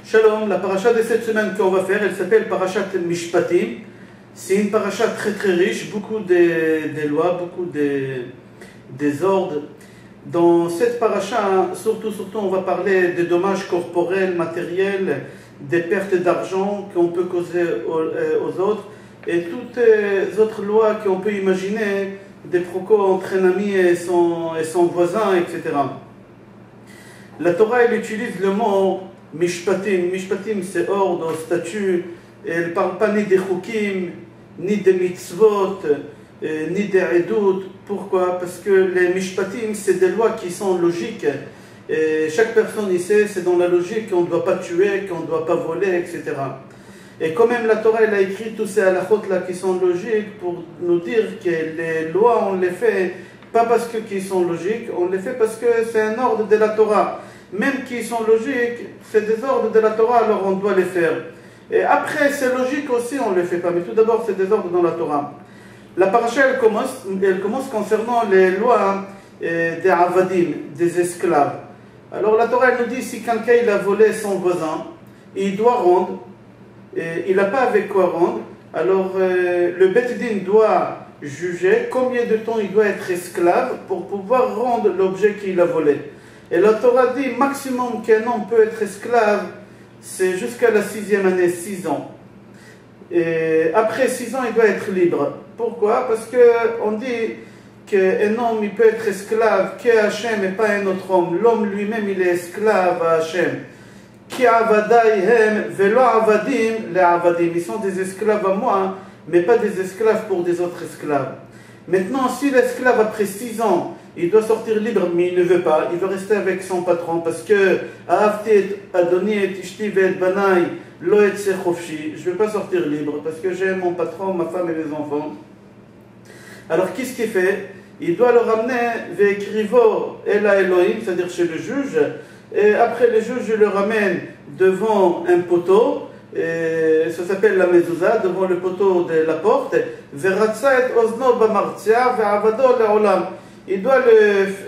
Shalom, la paracha de cette semaine qu'on va faire, elle s'appelle Parashat Mishpatim. C'est une paracha très très riche, beaucoup de lois, beaucoup des ordres. Dans cette paracha, surtout, on va parler des dommages corporels, matériels, des pertes d'argent qu'on peut causer aux autres, et toutes les autres lois qu'on peut imaginer, des procos entre un ami et son voisin, etc. La Torah, elle utilise le mot Mishpatim. Mishpatim, c'est ordre, statut. Elle ne parle pas ni des chukim, ni des mitzvot, ni des edut. Pourquoi? Parce que les Mishpatim, c'est des lois qui sont logiques. Et chaque personne ici, c'est dans la logique qu'on ne doit pas tuer, qu'on ne doit pas voler, etc. Et quand même, la Torah, elle a écrit tous ces halachot là qui sont logiques pour nous dire que les lois, on les fait pas parce qu'ils sont logiques, on les fait parce que c'est un ordre de la Torah. Même qu'ils sont logiques, c'est des ordres de la Torah, alors on doit les faire. Et après, c'est logique aussi, on ne les fait pas. Mais tout d'abord, c'est des ordres dans la Torah. La paracha, elle commence concernant les lois des avadim, des esclaves. Alors la Torah, elle nous dit, si quelqu'un il a volé son voisin, il doit rendre, et il n'a pas avec quoi rendre, alors le Beth Din doit juger combien de temps il doit être esclave pour pouvoir rendre l'objet qu'il a volé. Et la Torah dit, maximum qu'un homme peut être esclave, c'est jusqu'à la 6e année, 6 ans. Et après 6 ans, il doit être libre. Pourquoi? Parce qu'on dit qu'un homme, il peut être esclave qu'à Hachem et pas un autre homme. L'homme lui-même, il est esclave à Hachem. Ki avadaihem velo avadim le avadim. Ils sont des esclaves à moi, mais pas des esclaves pour des autres esclaves. Maintenant, si l'esclave, après 6 ans, il doit sortir libre, mais il ne veut pas, il veut rester avec son patron, parce que je ne veux pas sortir libre, parce que j'aime mon patron, ma femme et mes enfants. Alors, qu'est-ce qu'il fait? Il doit le ramener ve'ekrivo ela Elohim, c'est-à-dire chez le juge, et après le juge le ramène devant un poteau, et ça s'appelle la mezouza, devant le poteau de la porte. Il doit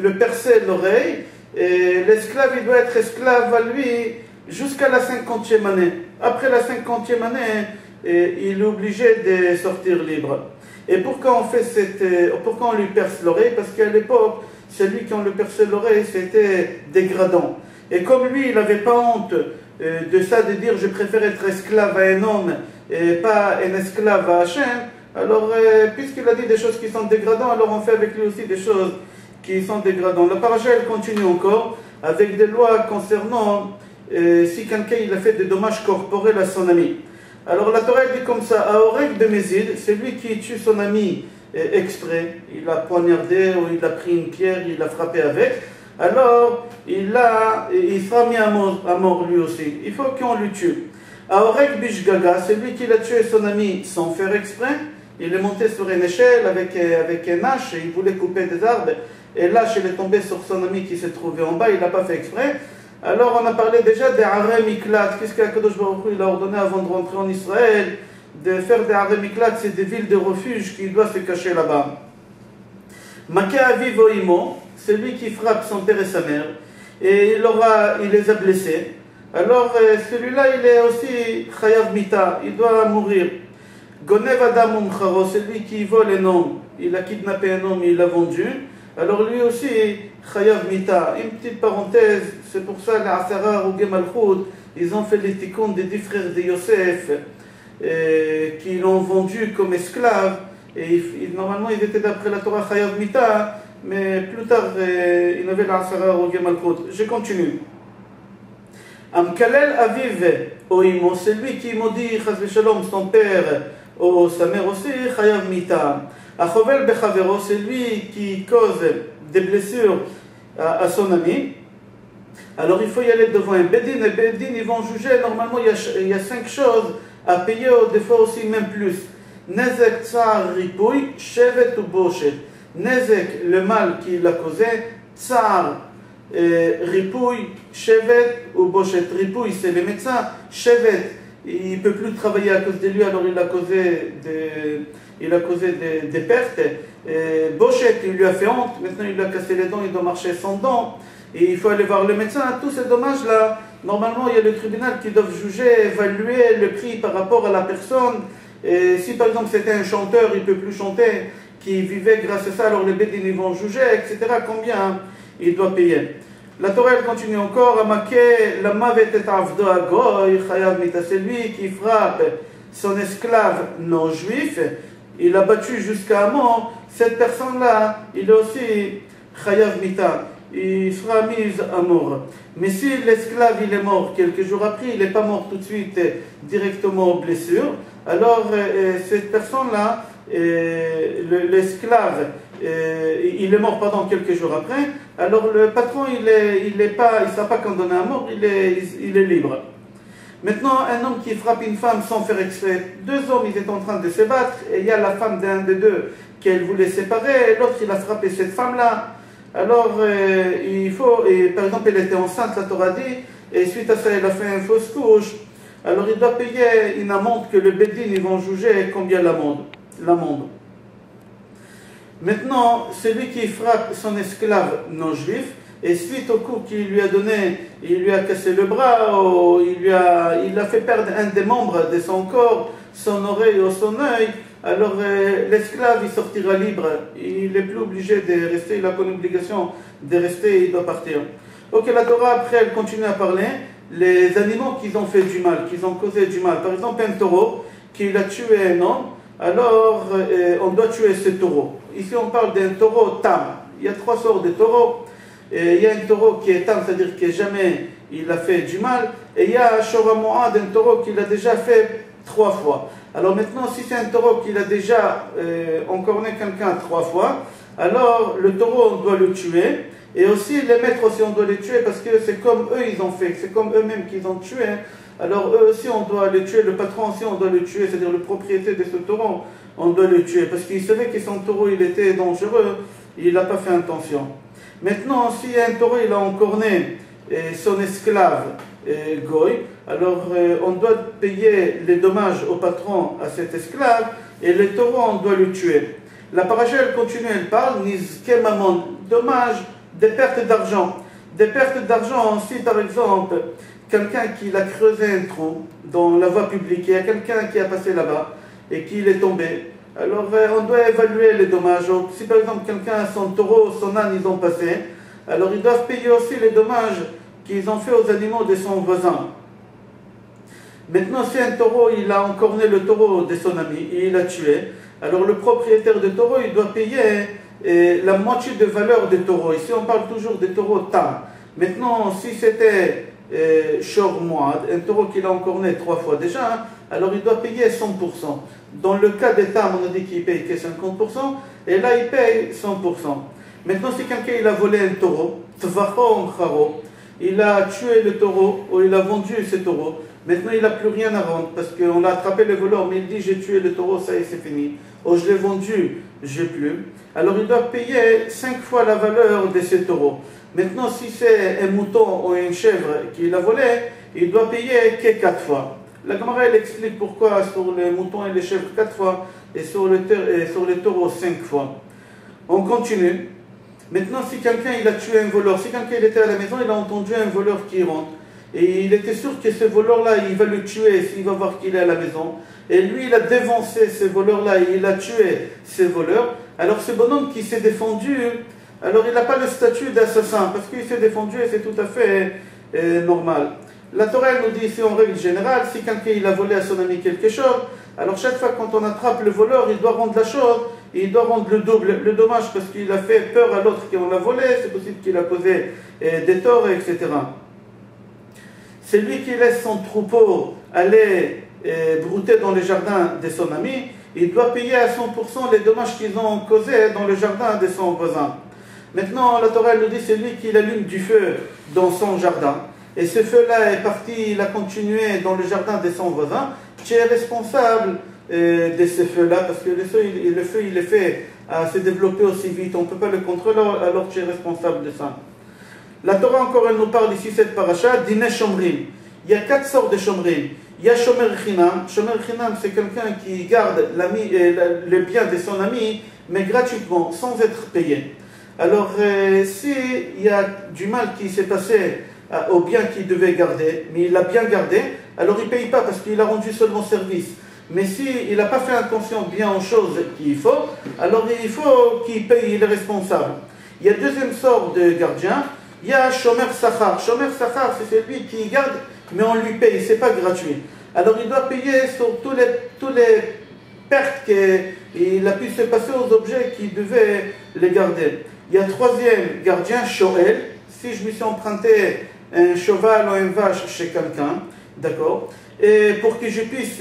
le percer l'oreille, et l'esclave, il doit être esclave à lui jusqu'à la 50e année. Après la 50e année, il est obligé de sortir libre. Et pourquoi on lui perce l'oreille? Parce qu'à l'époque, celui qui lui perçait l'oreille, c'était dégradant. Et comme lui, il n'avait pas honte de ça, de dire je préfère être esclave à un homme et pas un esclave à Hachem, alors puisqu'il a dit des choses qui sont dégradantes, alors on fait avec lui aussi des choses qui sont dégradantes. La paracha, elle continue encore avec des lois concernant si quelqu'un il a fait des dommages corporels à son ami. Alors la Torah dit comme ça, à Oreg de Mézid, c'est lui qui tue son ami exprès, il l'a poignardé ou il a pris une pierre, il l'a frappé avec. Alors, il sera mis à mort lui aussi. Il faut qu'on le tue. Aorek Bishgaga, c'est lui qui a tué son ami sans faire exprès. Il est monté sur une échelle avec un hache et il voulait couper des arbres. Et l'hache, il est tombé sur son ami qui s'est trouvé en bas, il n'a pas fait exprès. Alors, on a parlé déjà des Harem Miklat. Qu'est-ce qu'Akadosh Baruch Hu il a ordonné avant de rentrer en Israël? De faire des Harem Miklat, c'est des villes de refuge qui doivent se cacher là-bas. Maka Aviv Oimo, c'est lui qui frappe son père et sa mère, et il les a blessés. Alors celui-là, il est aussi Chayav Mita, il doit mourir. Gonev Adam Umcharo, c'est lui qui vole un homme, il a kidnappé un homme, il l'a vendu. Alors lui aussi, Chayav Mita. Une petite parenthèse, c'est pour ça les Asara Rougé Malchoud, ils ont fait les tikkun des 10 frères de Yosef, qui l'ont vendu comme esclaves. Et normalement, ils étaient d'après la Torah Chayav Mita, mais plus tard, il avait l'Asara Rougé Malchoud. Je continue. Amkalel Aviv Oimo, c'est lui qui maudit Chas v'Shalom, son père ou sa mère aussi, Chayav Mita. Achovel Bechavero, c'est lui qui cause des blessures à son ami. Alors il faut y aller devant un Bedin, et Bedin, ils vont juger. Normalement, il y a 5 choses à payer, des fois aussi même plus. Nezek, Tsar, Ripoui, Shevet ou Boshet. Nezek, le mal qu'il a causé, Tsar, Ripoui, Shevet ou Boshet. Ripoui, c'est les médecins. Shevet, il ne peut plus travailler à cause de lui, alors il a causé des pertes. Boshet, il lui a fait honte, maintenant il lui a cassé les dents, il doit marcher sans dents. et il faut aller voir le médecin. Tous ces dommages-là, normalement, il y a le tribunal qui doit juger, évaluer le prix par rapport à la personne. Et si par exemple c'était un chanteur, il ne peut plus chanter, qui vivait grâce à ça, alors les bédines ils vont juger, etc. Combien il doit payer. La Torah elle continue encore, la mavet et avdo agoy, chayav mita, c'est lui qui frappe son esclave non juif, il l'a battu jusqu'à mort, cette personne-là, il est aussi chayav mita, il sera mis à mort. Mais si l'esclave il est mort quelques jours après, il n'est pas mort tout de suite directement aux blessures, alors cette personne-là, l'esclave, il est mort pendant quelques jours après, alors le patron il ne sera pas condamné à mort, il est libre. Maintenant, un homme qui frappe une femme sans faire exprès, deux hommes ils étaient en train de se battre, et il y a la femme d'un des deux qu'elle voulait séparer, et l'autre il a frappé cette femme-là. Alors, par exemple, elle était enceinte, la Torah dit, et suite à ça, elle a fait une fausse couche. Alors, il doit payer une amende que le Bédine, ils vont juger combien l'amende. Maintenant, celui qui frappe son esclave non juif, et suite au coup qu'il lui a donné, il lui a cassé le bras, ou il a fait perdre un des membres de son corps, son oreille ou son œil, alors l'esclave il sortira libre, il n'est plus obligé de rester, il a comme obligation de rester, il doit partir. Ok, la Torah après elle continue à parler, les animaux qui ont fait du mal, qui ont causé du mal, par exemple un taureau qui a tué un homme, alors on doit tuer ce taureau. Ici on parle d'un taureau tam, il y a trois sortes de taureaux, il y a un taureau qui est tam, c'est-à-dire que jamais il a fait du mal, et il y a un shoramoa d'un taureau qui l'a déjà fait 3 fois. Alors maintenant, si c'est un taureau qui a déjà encorné quelqu'un 3 fois, alors le taureau, on doit le tuer. Et aussi, les maîtres aussi, on doit les tuer parce que c'est comme eux, ils ont fait. C'est comme eux-mêmes qu'ils ont tué. Alors eux aussi, on doit les tuer. Le patron aussi, on doit le tuer. C'est-à-dire le propriétaire de ce taureau, on doit le tuer. Parce qu'il savait que son taureau, il était dangereux. Il n'a pas fait attention. Maintenant, si un taureau, il a encorné son esclave, Goy, alors on doit payer les dommages au patron à cet esclave et le taureau on doit le tuer. La paracha elle continue, elle parle nizke mamon, dommages, des pertes d'argent. Des pertes d'argent, si par exemple quelqu'un qui a creusé un trou dans la voie publique, il y a quelqu'un qui a passé là-bas et qui est tombé, alors on doit évaluer les dommages. Donc, si par exemple quelqu'un, son taureau, son âne, ils ont passé, alors ils doivent payer aussi les dommages qu'ils ont fait aux animaux de son voisin. Maintenant, si un taureau, il a encorné le taureau de son ami et il l'a tué, alors le propriétaire de taureau, il doit payer la moitié de valeur des taureaux. Ici, on parle toujours des taureaux tam. Maintenant, si c'était shor moad, un taureau qu'il a encorné 3 fois déjà, alors il doit payer 100%. Dans le cas des tam, on a dit qu'il paye que 50%, et là, il paye 100%. Maintenant, si quelqu'un il a volé un taureau, tvachom charo, il a tué le taureau, ou il a vendu ce taureau, maintenant il n'a plus rien à rendre, parce qu'on a attrapé le voleur, mais il dit j'ai tué le taureau, ça y est, c'est fini. Ou je l'ai vendu, j'ai plus. Alors il doit payer 5 fois la valeur de ce taureau. Maintenant, si c'est un mouton ou une chèvre qu'il a volé, il doit payer que 4 fois. La Gemara, elle explique pourquoi sur les moutons et les chèvres 4 fois, et sur les taureaux 5 fois. On continue. Maintenant, si quelqu'un il a tué un voleur, si quelqu'un il était à la maison, il a entendu un voleur qui rentre, et il était sûr que ce voleur-là, il va le tuer s'il va voir qu'il est à la maison, et lui, il a dévancé ce voleur-là, et il a tué ce voleur, alors ce bonhomme qui s'est défendu, alors il n'a pas le statut d'assassin, parce qu'il s'est défendu, et c'est tout à fait normal. La Torah nous dit ici en règle générale, si quelqu'un il a volé à son ami quelque chose, alors chaque fois quand on attrape le voleur, il doit rendre la chose, et il doit rendre le double, le dommage, parce qu'il a fait peur à l'autre qui en l'a volé, c'est possible qu'il a causé des torts, etc. C'est lui qui laisse son troupeau aller brouter dans les jardins de son ami, il doit payer à 100% les dommages qu'ils ont causés dans le jardin de son voisin. Maintenant, la Torah nous dit, c'est lui qui allume du feu dans son jardin. Et ce feu-là est parti, il a continué dans le jardin de son voisin. Tu es responsable de ce feu-là, parce que le feu il est fait à se développer aussi vite. On ne peut pas le contrôler, alors tu es responsable de ça. La Torah encore, elle nous parle ici, cette paracha, dîner shomrim. Il y a 4 sortes de shomrim. Il y a shomer chinam. Shomer chinam, c'est quelqu'un qui garde le bien de son ami, mais gratuitement, sans être payé. Alors, s'il y a du mal qui s'est passé au bien qu'il devait garder, mais il l'a bien gardé, alors il ne paye pas parce qu'il a rendu seulement service. Mais s'il n'a pas fait attention bien aux choses qu'il faut, alors il faut qu'il paye, il est responsable. Il y a deuxième sorte de gardien, il y a Shomer Sachar. Shomer Sachar, c'est celui qui garde, mais on lui paye, c'est pas gratuit. Alors il doit payer sur tous les pertes qu'il a pu se passer aux objets qu'il devait les garder. Il y a troisième gardien, Shoel. Si je me suis emprunté un cheval ou une vache chez quelqu'un, d'accord, et pour que je puisse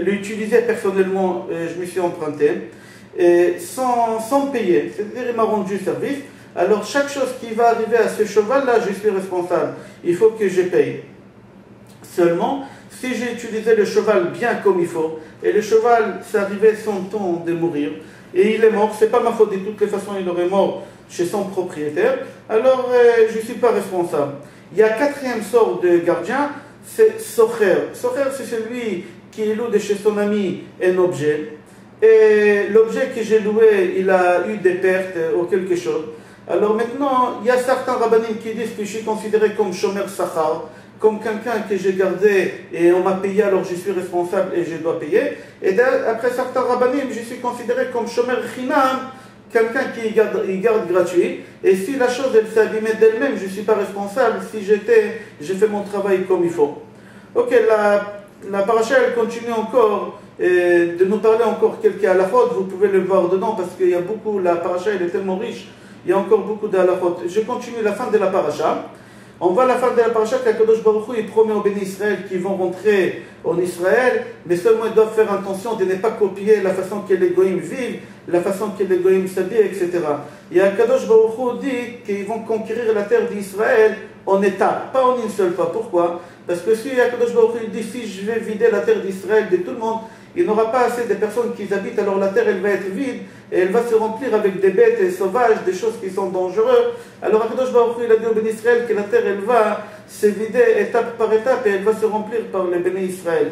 l'utiliser personnellement, je me suis emprunté, sans payer, c'est-à-dire il m'a rendu service. Alors chaque chose qui va arriver à ce cheval-là, je suis responsable. Il faut que je paye. Seulement, si j'ai utilisé le cheval bien comme il faut, et le cheval s'est arrivé son temps de mourir, et il est mort, c'est pas ma faute, de toutes les façons il aurait mort chez son propriétaire, alors je ne suis pas responsable. Il y a quatrième sorte de gardien, c'est Socher. Socher, c'est celui qui loue de chez son ami un objet, et l'objet que j'ai loué, il a eu des pertes ou quelque chose. Alors maintenant, il y a certains rabbinim qui disent que je suis considéré comme Shomer Sachar, comme quelqu'un que j'ai gardé et on m'a payé, alors je suis responsable et je dois payer. Et après certains rabbinim, je suis considéré comme Shomer Chinam, quelqu'un qui garde gratuit. Et si la chose elle s'est abîmée d'elle-même, je ne suis pas responsable si j'ai fait mon travail comme il faut. Ok, la paracha elle continue encore de nous parler encore quelques halachot. Vous pouvez le voir dedans parce qu'il y a beaucoup, la paracha elle est tellement riche, il y a encore beaucoup d'halachot. Je continue la fin de la paracha. On voit la fin de la paracha qu'Akadosh Baruch Hu, il promet aux bénis Israël qu'ils vont rentrer en Israël, mais seulement ils doivent faire attention de ne pas copier la façon que les goïms vivent, la façon que les goïms s'habillent, etc. Et Akadosh Baruch Hu dit qu'ils vont conquérir la terre d'Israël en étapes, pas en une seule fois. Pourquoi? Parce que si Akadosh Baruch Hu dit si je vais vider la terre d'Israël de tout le monde, il n'aura pas assez de personnes qui y habitent, alors la terre elle va être vide et elle va se remplir avec des bêtes sauvages, des choses qui sont dangereuses. Alors Akadosh Baruch Hu, il a dit au béni Israël que la terre elle va se vider étape par étape et elle va se remplir par les bénis Israël.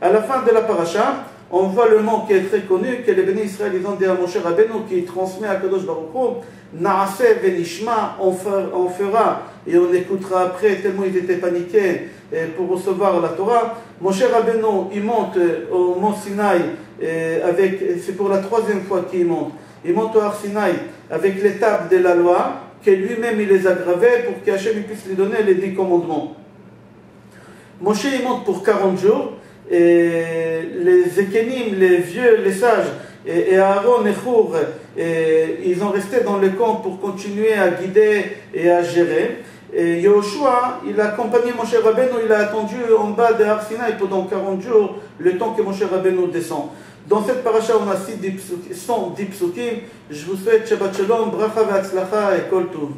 À la fin de la paracha, on voit le nom qui est très connu, que les bénis Israël ils ont dit à Moshe Rabbeinu qui transmet à Akadosh Baruch Hu, Naaseh venishma, on fera et on écoutera après, tellement ils étaient paniqués pour recevoir la Torah. Moshe Rabbeinu, il monte au mont Sinaï, c'est pour la troisième fois qu'il monte. Il monte au Har Sinaï avec les tables de la loi, que lui-même il les a gravées pour qu'Hachem puisse lui donner les 10 commandements. Moshe il monte pour 40 jours, et les Zekenim, les vieux, les sages, et Aaron et Hur, ils ont resté dans le camp pour continuer à guider et à gérer. Et Yehoshua, il a accompagné Moshe Rabbeinu, il a attendu en bas de Har Sinaï pendant 40 jours, le temps que Moshe Rabbeinu descend. Dans cette paracha, on a 110 psukim. Je vous souhaite Shabbat Shalom, Bracha Ve'atzlacha et Kol Tov.